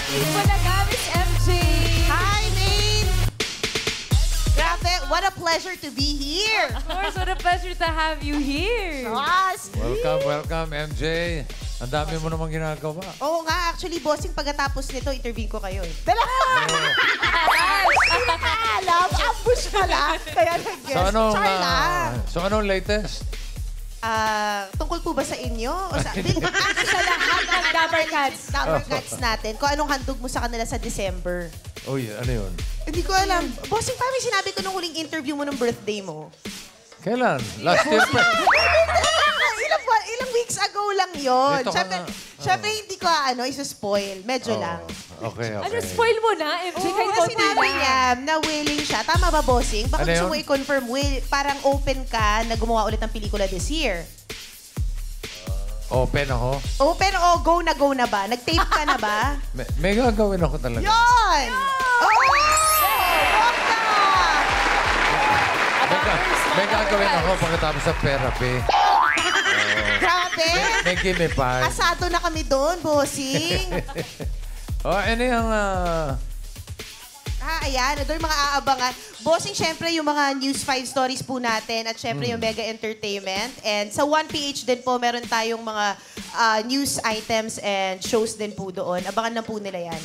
Wala Miss MJ. Hi, Maine! Grabe, what a pleasure to be here! Of course, what a pleasure to have you here. Yes! Welcome, MJ. Ang dami mo namang ginagawa. Oo nga, actually, bossing, pagkatapos nito, interview ko kayo eh. Dala! Hindi na alam, ambush pala. Kaya nag-guess. So anong latest? Tungkol po ba sa inyo? O sa lahat ng Dabber Cats. Dabber Cats natin. Kung anong handog mo sa kanila sa December. Uy, ano yun? Hindi ko alam. Bossing, parang sinabi ko nung huling interview mo ng birthday mo. Kailan? Last year pa. Ilang weeks ago lang yun. Dito ka na. Siyempre, hindi ko isa-spoil. Medyo lang. Okay. Ano, spoil mo na, MJ? Oo, Kahit kasi konti sinabi lang. niya na willing siya. Tama ba, bossing? Baka Ano gusto yun? mo i-confirm, parang open ka na gumawa ulit ng pelikula this year. Open ako. Open o go na ba? Nag-tape ka na ba? May gagawin ako talaga. Yun! Oo! May gagawin ako pagkatapos sa therapy. Grabe! May gimme pa. Asado na kami doon, bossing. Ano yung... Ayan. Ito yung mga aabangan. Bossing, syempre, yung mga News 5 stories po natin at syempre yung Mega Entertainment. And sa 1PH din po, meron tayong mga news items and shows din po doon. Abangan na po nila yan.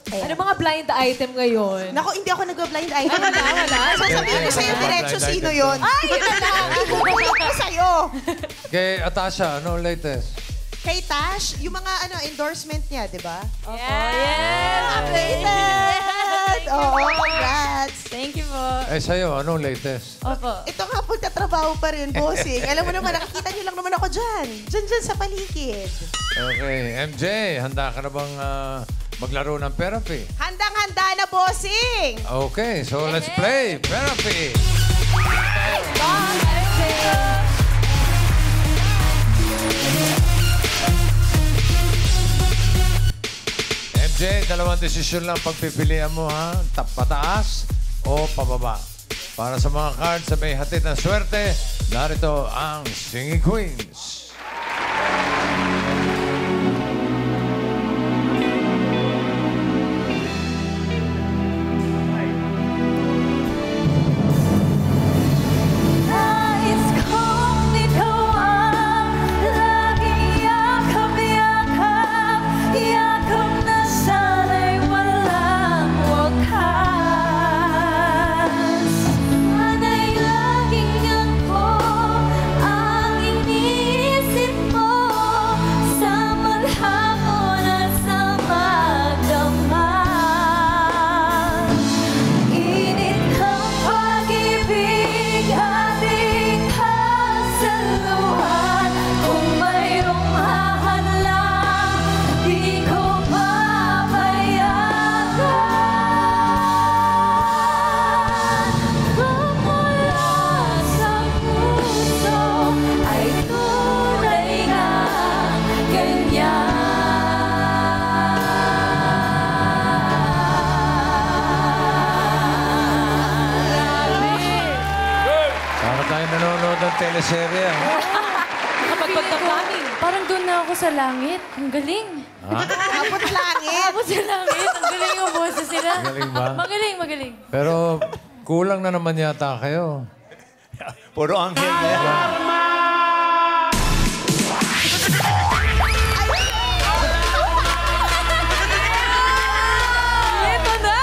Ayan. Ano mga blind item ngayon? Nako, hindi ako nag-blind item. Wala. Sasabihin ko sa'yo diretso Blind sino item. yun. Ay, yun na lang. Ibubulok ko sa'yo. Kay Atasha, ano latest? Kay Tash, yung mga endorsement niya, di ba? Yes! Updated! Oo, congrats. Thank you po. Sa'yo, anong latest? Opo. Ito nga po, katrabaho pa rin, bossing. Alam mo naman, nakikita niyo lang naman ako dyan. Dyan sa paligid. Okay, MJ, handa ka na bang maglaro ng therapy? Handang-handa na, bossing! Okay, so let's play therapy. MJ, dalawang desisyon lang pagpipilian mo, ha? Pataas o pababa. Para sa mga cards sa may hatid ng swerte, narito ang Singing Queens. Nais kong ikaw ang laging yakap-yakap, yakap na sana'y walang wakas. Sana'y laging ako ang iniisip mo sa maghapon at sa magdamag. Init ng pag-ibig ating kasaluhan. Kung mayroong hahadlang, di ko papayagan. Magmula sa puso ay tunay nga ganyan. Para tayo nanonood ng teleserye, ha? Parang doon na ako sa langit. Ang galing. Abot langit. Ako sa langit. Ang galing yung boses nila. Galing ba? Magaling. Pero kulang na naman yata kayo. Puro anghel na yan. Ito na!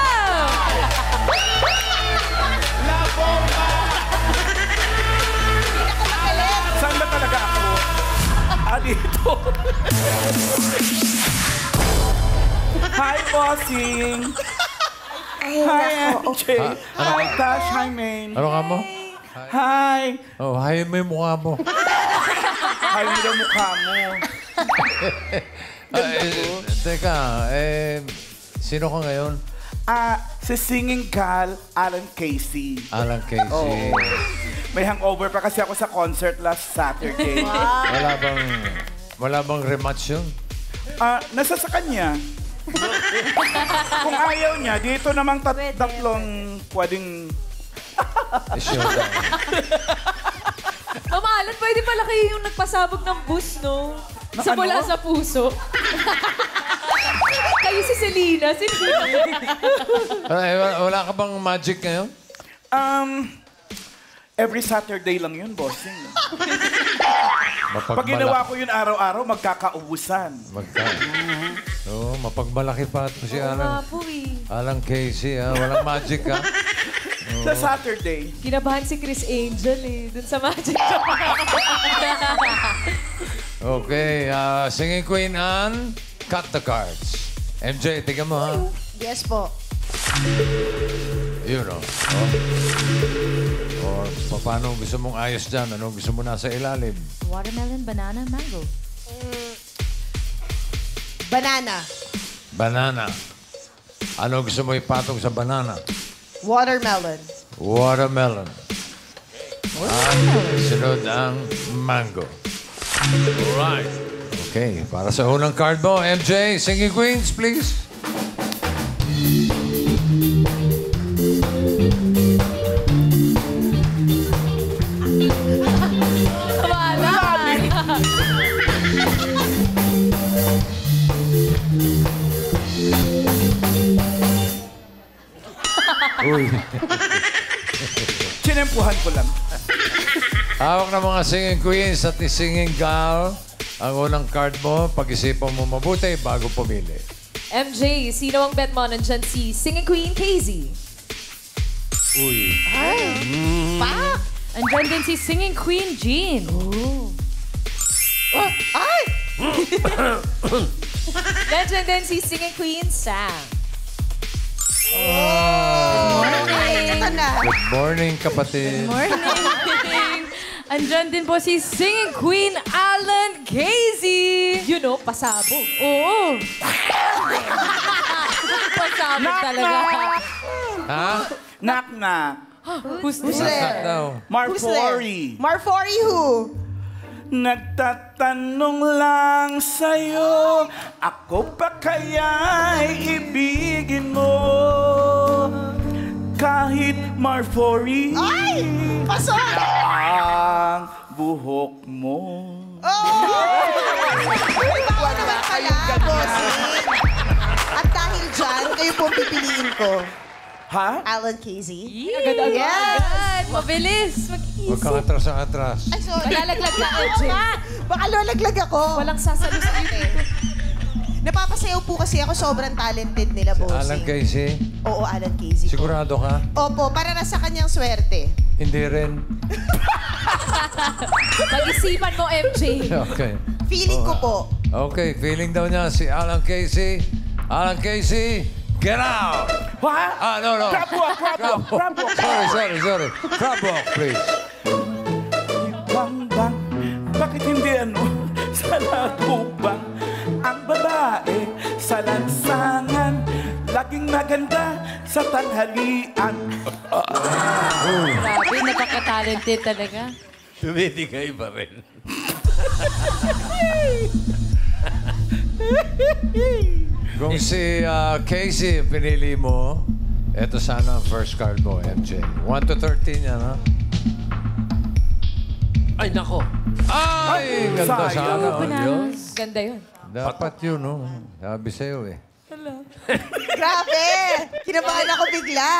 Saan ba talaga ako? Dito. Hi, bossing. Hi, MJ. Hi, Tash. Hi, Maine. Ano ka mo? Hi. Oh, hayin mo yung mukha mo. Hi, mo daw mukha mo. Teka, sino ka ngayon? Si Singing Gal, Alan Casey. Alan Casey. Oh. May hangover pa kasi ako sa concert last Saturday. Wala bang rematch yun? Nasa sa kanya. Kung ayaw niya, dito namang tatlong pwedeng... Sure. Mama Alan, pwede pala kayo yung nagpasabog ng bus, no? Sa mula sa puso. Kayo si Selena. Ay, wala ka bang magic ngayon? Every Saturday lang yun, bossing. Pag Mapagmalaki. ginawa ko yun araw-araw, magkakaubusan. Oo, mapagmalaki pa ito si Alan. Po eh. Alan Casey, ha? Walang magic, ha? Sa Saturday. Kinabahan si Chris Angel eh. Dun sa Magic. Okay, singing queen Anne, cut the cards. MJ, tingnan mo, ha? Yes po. Yun, o. Or paano gusto mong ayos dyan? Ano gusto mo nasa ilalim? Watermelon, banana, mango. Banana. Banana. Ano gusto mo ipatong sa banana? Watermelon. Watermelon. At sunod ang mango. Alright. Okay, para sa unang card mo, MJ, singing queens, please. Uy. Chinempuhan ko lang. Hawak ng mga singing queens at singing gal. Ang unang card mo, pag-isipan mo mabuti bago pumili. MJ, sino ang bet mo? Nandyan si Singing Queen Casey. Uy. Andyan din si Singing Queen Jean. Nandyan din si Singing Queen Sam. Ay, ito na. Good morning, kapatid. Morning! Andyan din po si Singing Queen Alan Casey. You know, pasabog. Oo. Pasabog talaga. Ha? Knock-knock. Who's Who's Nasaan there? daw? Who's there? Marfori. Marfori who? Nagtatanong lang sa'yo, ako pa kaya'y ibigin mo? Kahit Marfori Ay! Pasok! ang buhok mo. Ikaw naman pala, bossing. At dahil dyan, kayo po ang pipiliin ko. Ha? Alan Casey. Agad-agad. Yes! Mabilis. Huwag kang atras. Ay, sorry. Malalaglag ka, MJ. Baka lolaglag ako. Walang sasalo sa dito. Napapasayaw po kasi ako, sobrang talented nila, bossing. Alan Casey, Oo, Alan Casey. po. sigurado ka? Opo, para na sa kanyang swerte. Hindi rin. Pag-isipan mo, MJ. Okay. Feeling ko po. Okay, feeling daw niya si Alan Casey. Alan Casey, get out! Ha? No. Crab walk, crab walk, crab walk. Sorry. Crab walk, please. Bang, bakit hindi sa latubang ang babae sa lansangan, laging maganda sa tanghalian. Grabe, napaka-talented talaga. Tumitigay pa rin. Kung si Casey ang pinili mo, eto sana ang first card mo, MJ. 1 to 13 yan, ha? Ay, nako. Ay! Ganda sayang. sana. Yun. Ganda yun. Dapat yun, no? Sabi sa'yo, eh. Grabe! Kinabahan ako bigla.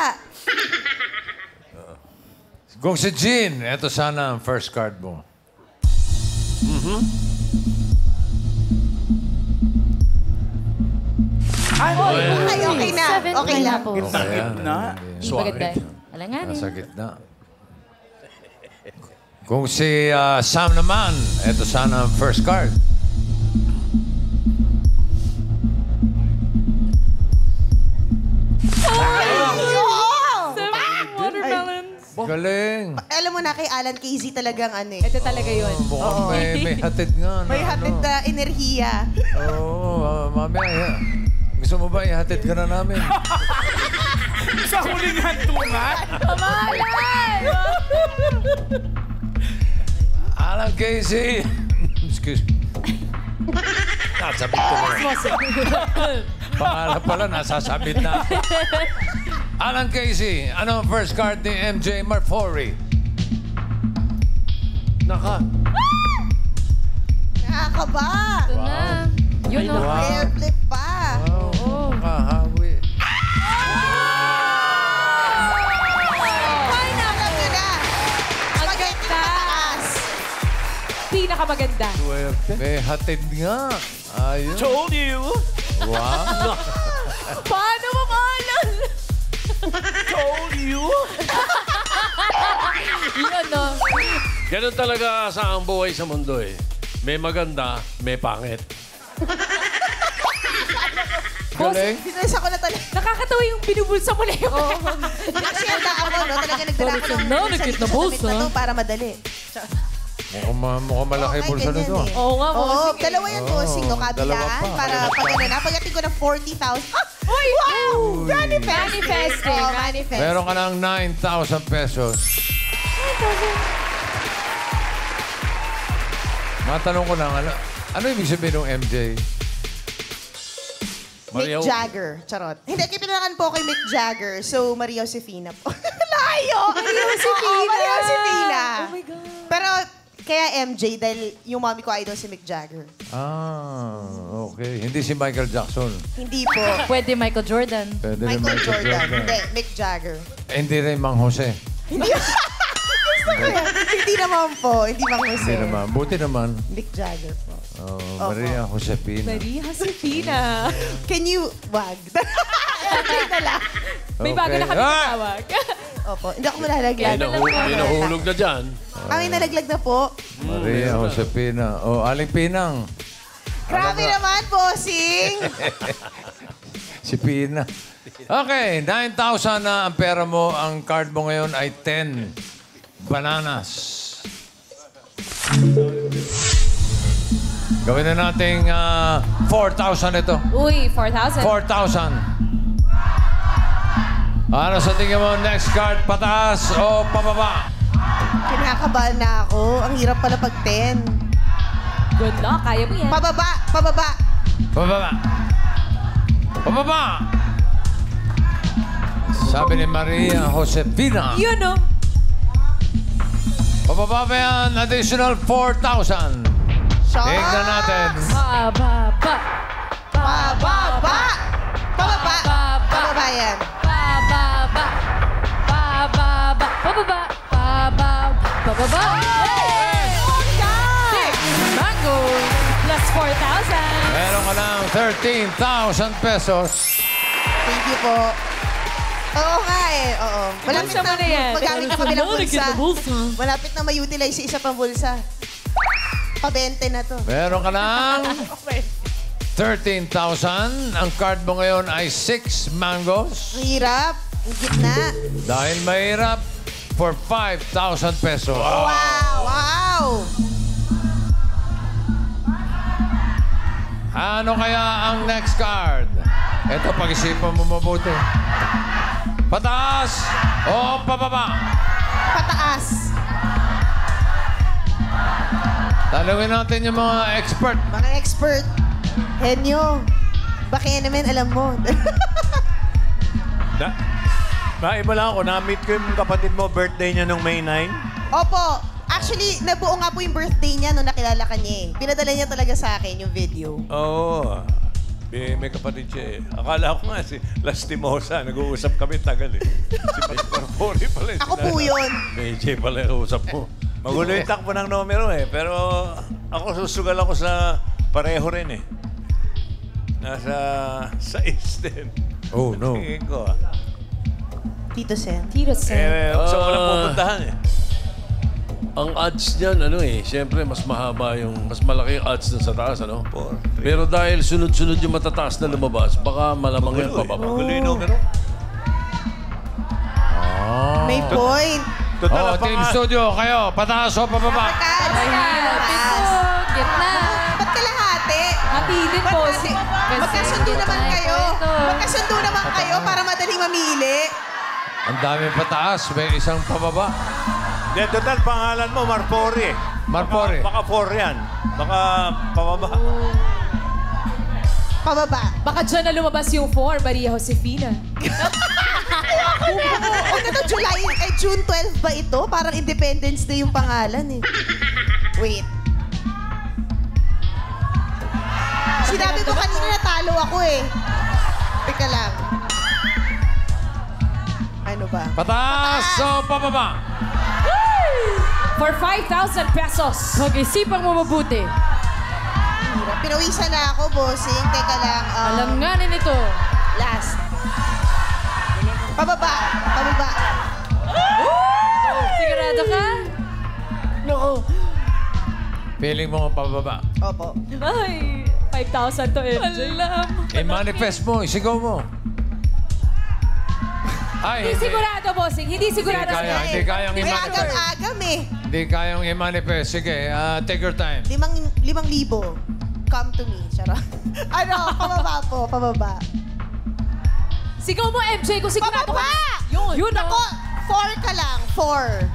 Kung si Jean, eto sana ang first card mo. Okay na. Seven Okay lang. pineapple. Okay, yan. Na. Di maganda. Alanganin. Nasa gitna. Kung si Sam naman, eto sana ang first card. Watermelons. Galing. Alam mo na kay Alan Casey talagang ano eh. Ito talaga yun. Mukhang may hatid nga. May hatid na enerhiya. Oo, mamaya. Gusto mo ba ihatid ka na namin? Sa huling hantungan? Alan Casey. Excuse me. Nasabit ko na. Pangalan pala, nasasabit na. Alan Casey, ano ang first card ni MJ Marfori? Naka. Nakakaba. Ito na. Yun o. Wow. Air flip pa. Oh, pinakamaganda. Swerte. May hatid nga. Ayun. Told you. Wow. Paano mo maalan? Told you. Yun, no? Ganun talaga sa ang buhay sa mundo eh. May maganda, may pangit. Galing. Binasa ko na talaga. Nakakatawa yung binubulsa mo na yun. Kasi handa ako, no? Talaga nagdala ko ng Nanakit na bulsa. na to para madali. Mukhang malaki Okay, bulsa ganyan nito. eh. Oo nga, Oo, bossing. dalawa yan, bossing, no? dalawa Kabilaan. pa. Para pag ano na, pagdating ko ng 40,000. Ah! Uy! Wow! Manifesting. Manifesting. Oh, manifest. Meron ka ng 9,000 pesos. Matanong ko lang, ano ibig sabihin ng MJ? Mick Maria- Jagger. Charot. Hindi, kipinakan po kay Mick Jagger. So, Maria Josefina po. Layo! Maria Josefina! Oo, Maria Josefina. Oh my God. Pero, kaya MJ, dahil yung mommy ko idol si Mick Jagger. Ah, okay. Hindi si Michael Jackson. Hindi po. Pwede Michael Jordan. Pwede rin Michael Jordan. Hindi, Mick Jagger. Hindi rin Mang Jose. Hindi naman po. Hindi bang Jose. Hindi naman. Buti naman. Mick Jagger po. Oh, Maria Josepina. Maria Josefina. Can you... Wag. MJ na lang. May bago na kami Ah! tatawag. Opo. Hindi ako malalaglag. May nahulog na dyan. May nalaglag na po. Maria Josepina. Oh, Aling Pinang. Grabe naman, bossing. Si Pina. Okay, 9,000 na ang pera mo. Ang card mo ngayon ay 10 bananas. Gawin na nating 4,000 ito. Uy, 4,000. 4,000. Ano sa tingin mo? Next card, pataas o pababa? Kinakabahan na ako. Ang hirap pala pag 10. Good luck. Kaya mo yan. Pababa, pababa. Pababa. Pababa. Sabi ni Maria Josefina. Yun, no? Pababa ba yan? Additional 4,000. Shots. Tignan natin. Pababa. Pababa. Pababa. Pababa yan. Pababa. Pababa. Pababa. Pababa. Pababa. Yay! Six mango plus 4,000. Meron ka ng 13,000 pesos. Thank you po. Oo nga eh. Oo. Malapit Bulsa mo na yan. magamit na kabilang bulsa. bulsa. Malapit na ma-utilize yung isa pang bulsa. Pa-20 na to. Meron ka ng 13,000. Ang card mo ngayon ay 6 mangoes. Ang hirap. Ang gitna. Dahil mahirap, for 5,000 pesos. Wow! Wow! Ano kaya ang next card? Ito, pag-isipan mo mabuti. Pataas o pababa? Pataas. Talawin natin yung mga expert. Mga expert. Henyo. Baka naman alam mo. Maiba lang ako, na-meet ko yung kapatid mo, birthday niya nung May 9. Opo. Actually, nabuo nga po yung birthday niya nung nakilala ka niya eh. Pinadala niya talaga sa akin yung video. Oo. May kapatid siya eh. Akala ko nga si Lastimosa, nag-uusap kami tagal eh. Si Mr. Pori pala. Ako po yun. May J pala yung usap mo. Magulo yung takbo ng numero eh. Pero ako susugal ako sa pareho rin eh. Nasa 6 din. Oh, no. Tingin ko Tito Sen. Tito Sen. gusto ko lang pupuntahan eh. Ang odds niyan, ano eh, siyempre mas mahaba yung, mas malaki yung odds dun sa taas, ano? Pero dahil sunod-sunod yung matataas na lumabas, baka malamang yan pababa. Magulo yung numero. May point. Total, Oh, ang Team pang- Studio, kayo, pataas o pababa? Pataas. Gitna. Ba't kalahati? Hatidin po si... Magkasundo naman kayo. Magkasundo naman kayo para madaling mamili. Ang daming pataas, may isang pababa. Di, total, pangalan mo, Marpori. Marpori. Baka 4 yan. Baka pababa. Pababa. Baka dyan na lumabas yung 4, Maria Josefina. Ano to, June 12 ba ito? Parang Independence Day yung pangalan eh. Wait. Sinabi mo kanina natalo ako eh. Teka lang. Ano ba? Pataas o pababa? For 5,000 pesos. Pag-isipang mo mabuti. Pinawisan na ako, bossing. Teka lang. Alanganin ito. Last. Pababa. Pababa. Sigurado ka? Feeling mo pababa. Opo. Ay, 5,000 to, MJ. Alam. I-manifest mo, isigaw mo. Ay, Hindi sigurado, bossing. Hindi sigurado. Hindi kaya, hindi kayang May i-manifest. agam-agam eh. Hindi kayang i-manifest. Sige, take your time. 5,000. Come to me. Charot. Ano? Pababa po. Pababa. Sigaw mo, MJ, kung sigurado Pababa! ka. Yun, Ako, 4 ka lang. 4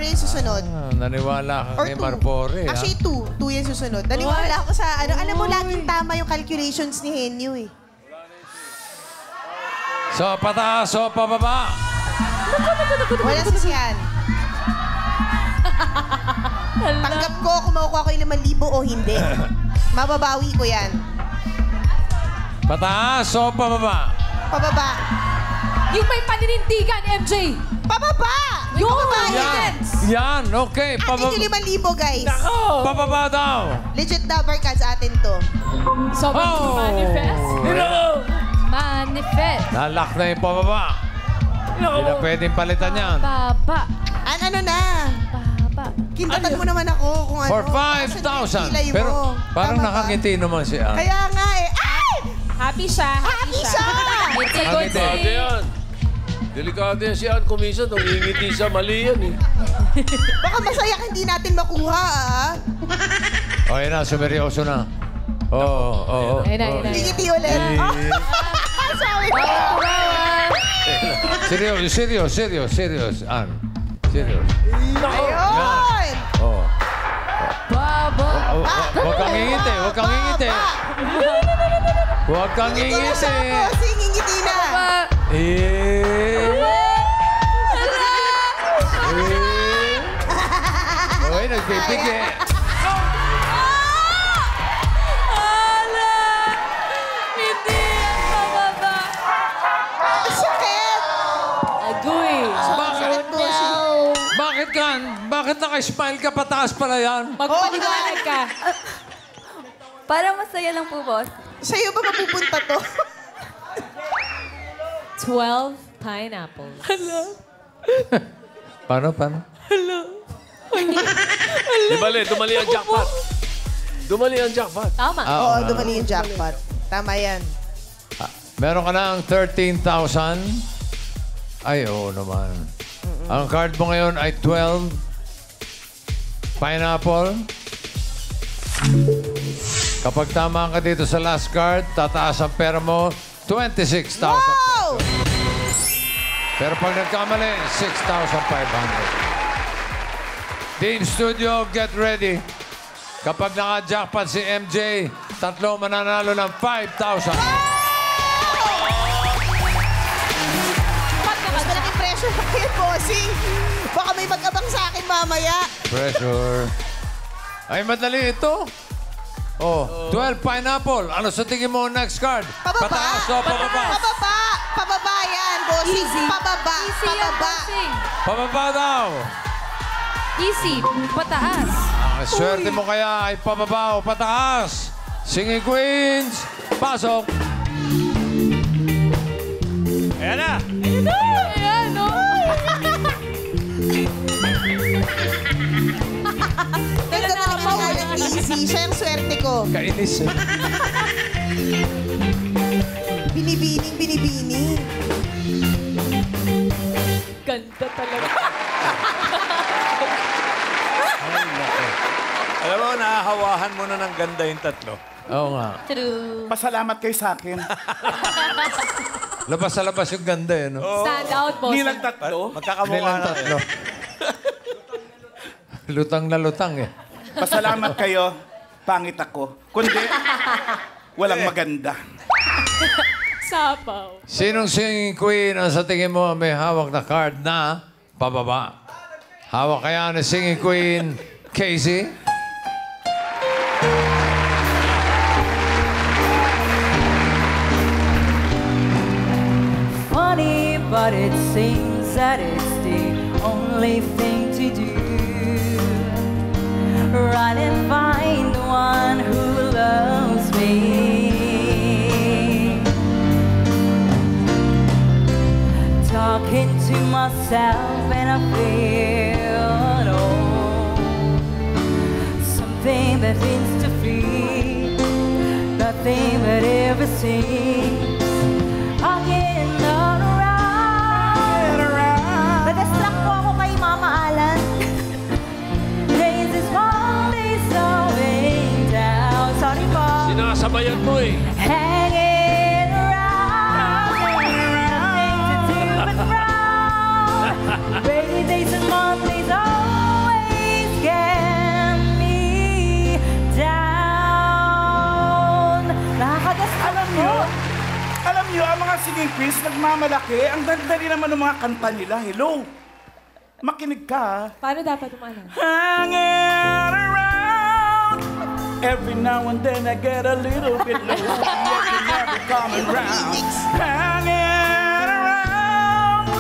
yung susunod. Naniwala ka Or kay 2. Marpore, ha? Actually, 2. 2 yung susunod. Naniwala ako sa ano. Alam mo, laging tama yung calculations ni Henyo eh. So, pataas o pababa. Wala sisiyan. Tanggap ko kung makukuha ko yung 5,000 o hindi. Mababawi ko yan. Pataas o pababa. Pababa. Yung may paninindigan, MJ. Pababa! Yung pababa Yan. Yan, okay. Atin yung 5,000, guys. Pababa daw. Legit number cards atin to. So, manifest. Manifest. Nalak na yung pababa. Hindi na pwedeng palitan yan. Baba. Ano na? Baba. Kintatan mo naman ako kung ano. For Asan yung 5,000. kilay mo? Pero parang Tama ba? nakangiti naman si Ann. Kaya nga eh. Ay! Happy siya. Happy siya! It's a good Happy Delikado thing. yan. Delikado yan si Ann. Kung minsan, ngingiti siya, mali yan eh. Baka masaya ka hindi natin makuha ah. O, yun na. Sumeryoso na. Oo. Ayun na. Ngingiti ulit. Sorry. Serious, Ann. Serious. Ayun! Oo. Baba. Huwag kang ngingiti. Huwag kang ngingiti. Huwag kang Ngingiti na siya ngingiti. po. Ngingiti na. Uy, nagpipigi. Hindi yan bababa. Sakit! Agoy. Bakit? Bakit ka? Bakit naka-smile ka pataas pala yan? Magpaliwanag ka. Para masaya lang po, boss. Sa'yo ba mapupunta to? 12 pineapples. Paano? Di bale, dumali ang jackpot. Dumali ang jackpot. Tama. Oo, dumali yung jackpot. Tama yan. Meron ka ng 13,000. Ay, oo naman. Ang card mo ngayon ay 12. Pineapple. Kapag tama ka dito sa last card, tataas ang pera mo, 26,000 Wow! pesos. Pero pag nagkamali, 6,500. Team Studio, get ready. Kapag naka-jackpot si MJ, tatlo mananalo ng 5,000. Mas malaking pressure pa kayo, bossing. Baka may mag-abang sa akin mamaya. Pressure. Ay, madali ito. Oh, 12 pineapple. Ano sa tingin mo next card? Pababa. Pataas o pababa? Pababa. Pababa yan, bossing. Easy. Pababa. Easy yan, Pababa. bossing. Pababa daw. Easy. Pataas. Ang swerte mo kaya ay pababa o pataas. Singing Queens, pasok. Ayan na. Ayan, no? Ganda na naman nga ng easy. Siya yung swerte ko. Kainis. Binibining. Ganda talaga. Alam mo, nahahawahan mo na ng ganda yung tatlo. Oo nga. True. Pasalamat kayo sa akin. Labas sa labas yung ganda eh, no? Stand out, boss. Hindi lang tatlo. Magkakamukha Nilang na tatlo. Lutang na lutang eh. Pasalamat kayo. Pangit ako. Kundi, walang maganda. Sapaw. Sinong singing queen ang sa tingin mo may hawak na card na pababa? Hawak kaya ni singing queen Casey? Funny, but it seems that it's the only thing to do. Run and find the one who loves me. Talking to myself and I feel something that seems to flee, nothing but everything. Again, not around. Nag-distract po ako kay Mama Alan. Days is long, days going down. Sorry po. Sinasabayan mo eh. Hanging around, nothing to do but frown. Rainy days and Mondays always get me down. Nakakadistract po. Alam niyo, ang mga singing queens nagmamalaki. Ang dali naman ng mga kanta nila. Hello? Makinig ka. Paano dapat umalan? Hanging around. Every now and then I get a little bit low. Yet you never coming round. Hanging around.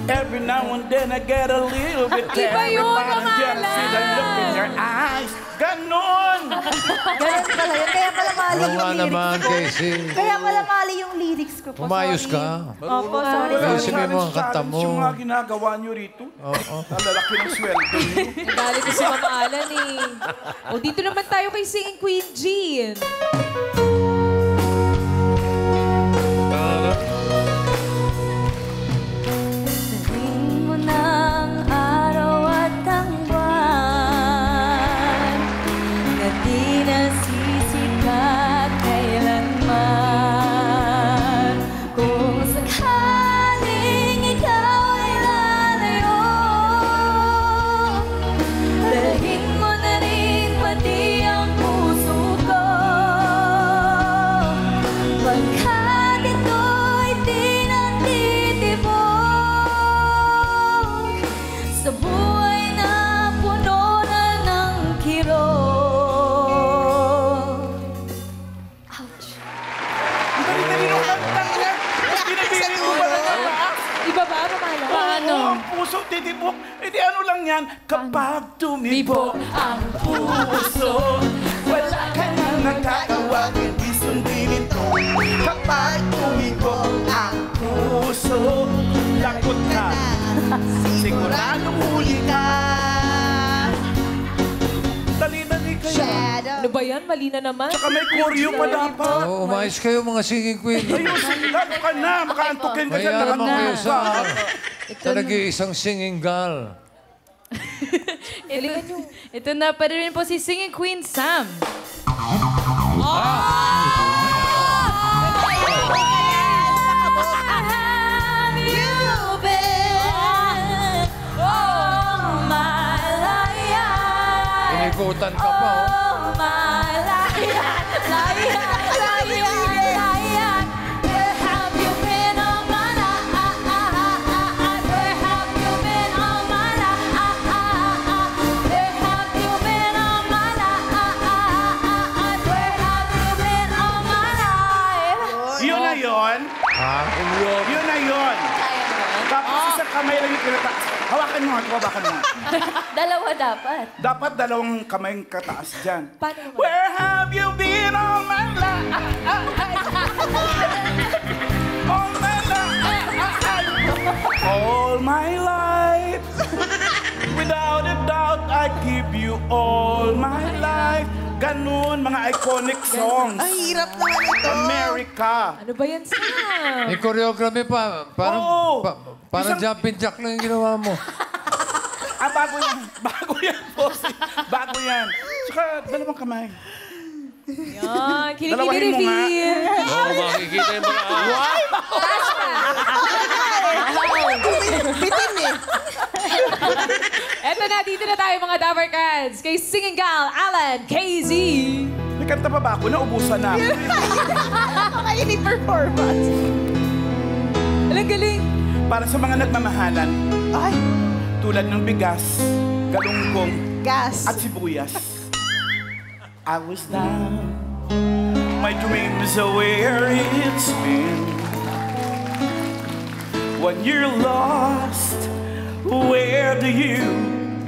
Every now and then I get a little bit Iba yun, parang Mama jealous with the look in your eyes. Ganon! Ganun pala yun. Kaya pala mali Oo yung nga naman, lyrics. Casey. Kaya pala mali yung lyrics ko po. Umayos Sorry. ka. Opo, sorry. Ayusin mo yung mga kanta mo. Yung mga ginagawa niyo rito. Oo. Ang lalaki ng sweldo niyo. Galit ko si Mama Alan eh. O, dito naman tayo kay Singing Queen Jean. Dating mo ng araw at ang buwan na di nasisikat kailanman. Kung sakaling ikaw ay lalayo, dalhin mo na rin pati ang puso ko. Pagkat ito'y di natitibok sa buhay na puno na ng kirot. Ouch! Ang dali-dali ng kanta niya. Pinabili mo ba na taas? Iba ba, Mama Alan? Paano? Ang puso titibok. Eh di ano lang yan? Kapag tumibok ang puso, wala ka nang nagkagawa, hindi sundin ito. Kapag tumibok ang puso, lakot ka, siguradong huli ka. Dali-dali kaya. Ano ba yan? Mali na naman. Tsaka may choreo pa dapat. Oo, umayos kayo mga singing queen. Ayusin, lalo ka na. Makaantukin ka dyan. Kaya naman kayo sa, Ito sa nag-iisang singing gal. Ito na pa rin po si Singing Queen Sam. Inikutan ka pa, oh. Yun na yun. Ha? Yun na yun. Tapos isang kamay lang yung pinataas. Hawakan mo, hawakan mo. Dalawa dapat. Dapat dalawang kamay yung kataas dyan. Paano naman? Where have you been all my life? All my life. All my life. Without a doubt, I give you all my life. Ganun, mga iconic songs. Ay, hirap naman ito. America. Ano ba yan, Sam? May choreography pa. Parang, Oo. parang Isang- jumping jack lang yung ginawa mo. Bago yan. Bago yan, boss. Bago yan. Saka, dalawang kamay. Yan, Dalawahin mo nga. kinikini-reveal. Oo, makikita yung mga... Bitin eh. Eto na, dito na tayo mga Dabber Cats. Kay Singing Gal, Alan, KZ. May kanta pa ba ako? Naubusan na. Kakainin performance. Alang galing. Para sa mga nagmamahalan, Ay, tulad ng bigas, galunggong, gas. at sibuyas. I was down, my dreams are where it's been. When you're lost, where do you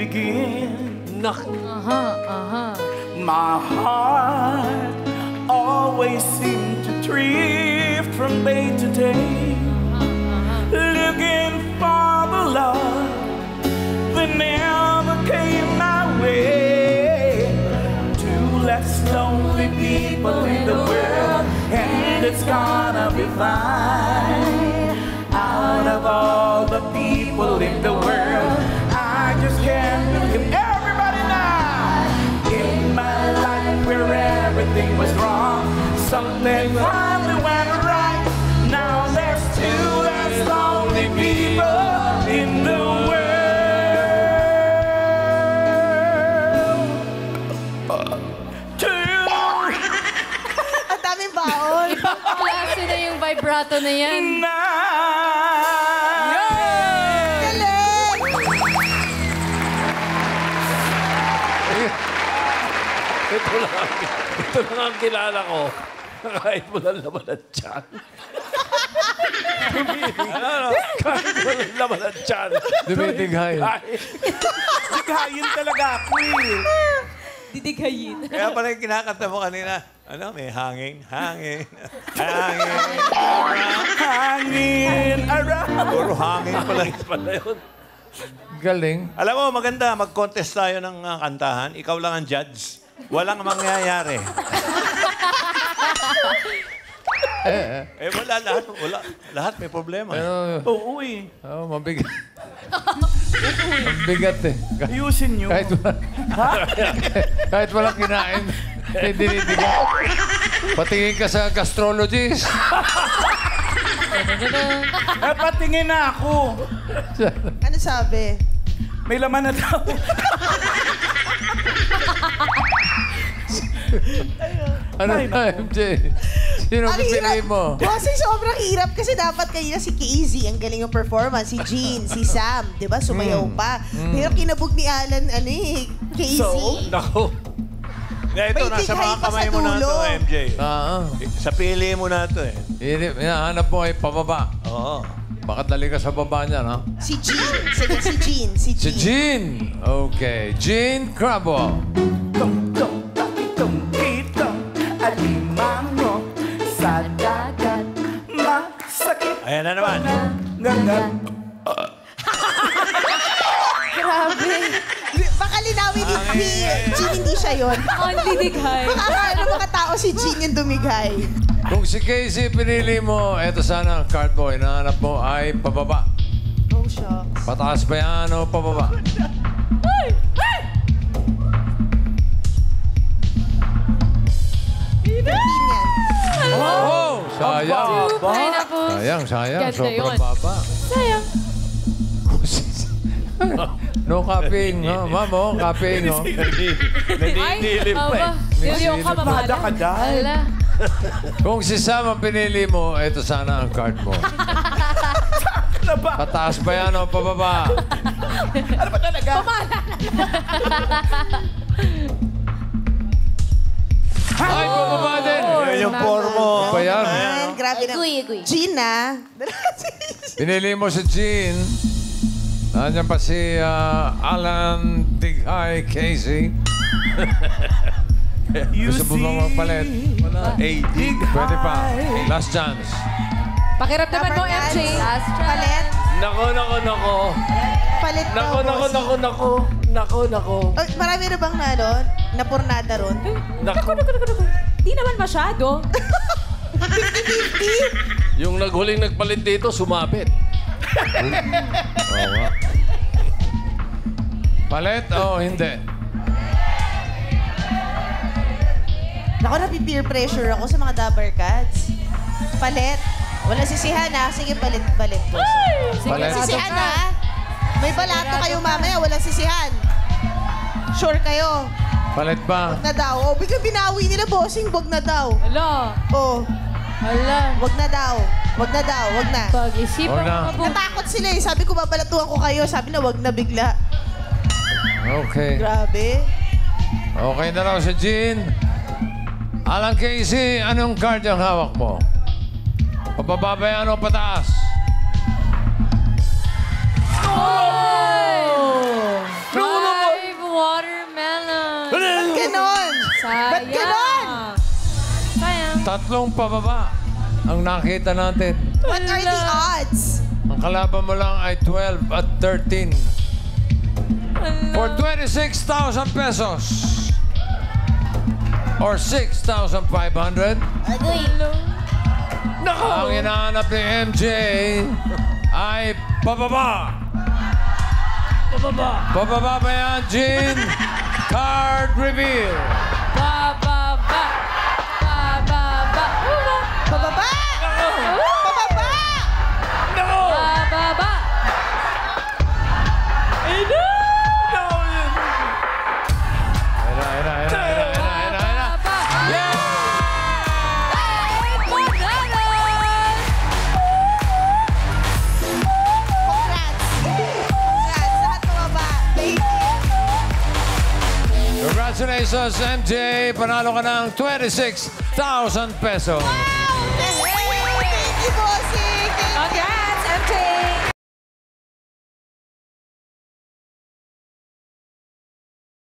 begin. Nak. My heart always seemed to drift from day to day, looking for the love that never came my way. Two less lonely people in the world, and it's gonna be fine. Out of all the people in the world, I just can't believe everybody now. In my life where everything was wrong, something finally went right. Now there's two less lonely people in the world. Two. Ang daming baon. Klase na yung vibrato na yan. Ito lang ang kilala ko. Kahit mo lang laman ang tiyan. Kahit mo lang laman ang tiyan. Dumitighay. Sigayin talaga ako eh. Didighayin. Kaya pala yung kinakanta mo kanina, may hangin, hangin, hangin. Hangin around. Puro hangin pala. Pala yun. Galing. Alam mo, maganda, mag-contest tayo ng kantahan. Ikaw lang ang judge. Walang mangyayari. Wala lahat. Wala. Lahat may problema. Pero, Oo eh. mabigat. Mabigat eh. Ayusin nyo. Kahit walang kinain, hindi dinidigan. Patingin ka sa gastrologist. Patingin na ako. Ano sabi? May laman na daw. Ano na, MJ? Sino Ang pipiliin mo? Bossing, sobrang hirap kasi dapat kayo si KZ, ang galing yung performance. Si Jean, si Sam, di ba? Sumayaw pa. Pero kinabog ni Alan, KZ. Nako. Ito, May nasa mga tighay pa kamay sa mo na dulo. ito, MJ. Sa pili mo na ito eh. Hinahanap mo ay pababa. Oo. Baka dali ka sa baba niya, no? Si Jean. Sige, si Jean. Si Si Jean. Jean. Okay. Jean Crabo. Tong-tong, takitong, kitong, alimango, sa dagat, masakit. Ayan na naman. Gagat. Grabe. Baka linawin ni Jean, hindi siya yun. Ang didighay. Baka mga tao si Jean yung dumigay. Kung si Casey pinili mo, eto sana ang card mo. Hinahanap mo ay pababa. Oh, shucks. Pataas ba yan o pababa? Oh! Sayang. Pineapple. Sayang. Ganda Sobrang yun. baba. Sayang. No capping, no? Ma'am, oh, capping, no? Naninilip pa eh. Aba, yung ka ba? Bada ka dahil. Ala. Kung si Sam ang pinili mo, eto sana ang card mo. Na ba? Pataas ba yan o pababa? Ano ba talaga? Ay, pababa din! Ayan yung formo. Ba yan? Man, grabe na. Agree. Jean, Pinili mo si Jean. Nandiyan pa si Alan Dighay Casey. Gusto mo bang magpalit? Wala. AD. Pwede pa. Last chance. Pakiramdaman mo, MJ. Last try. Palit. Nako. Palit daw, bossing. Nako. Oh, marami na bang napurnada ron? Nako. Di naman masyado. 50-50. Yung naghuling nagpalit dito, sumabit. Oo nga. Palit o hindi? Naku, napi-peer pressure ako sa mga Dabber Cats. Palit. Wala sisihan ha. Sige, palit po. Palit. Sisihan ha. May balato kayo mamaya. Walang sisihan. Sure kayo. Palit ba? Wag na daw. Oh, biglang binawi nila, bossing. Wag na daw. Ala. Oh, Ala. wag na daw. Wag na daw. Wag na. Pag-isipan Wag na. mo mabuti. Natakot sila eh. Sabi ko, babalatuhan ko kayo. Sabi na, wag na bigla. Okay. Grabe. Okay na raw si Jean. Alan Casey, anong card yung hawak mo? Pababa ba yan o pataas? Naku naman! Sayang. Ba't ganon? Sayang. Tatlong pababa ang nakita natin. What are the odds? Ang kalaban mo lang ay 12 at 13. For 26,000 pesos. Or 6,500. Ang hinahanap ni MJ ay pababa. Pababa ba yan, Jean? Card reveal. Bababa. Bababa. Pababa! Pababa! Bababa. Congrats! Congrats! Lahat pababa. Thank you. Congratulations, MJ. Panalo ka ng 26,000 pesos. Thank you, bossing. Thank you. Congrats!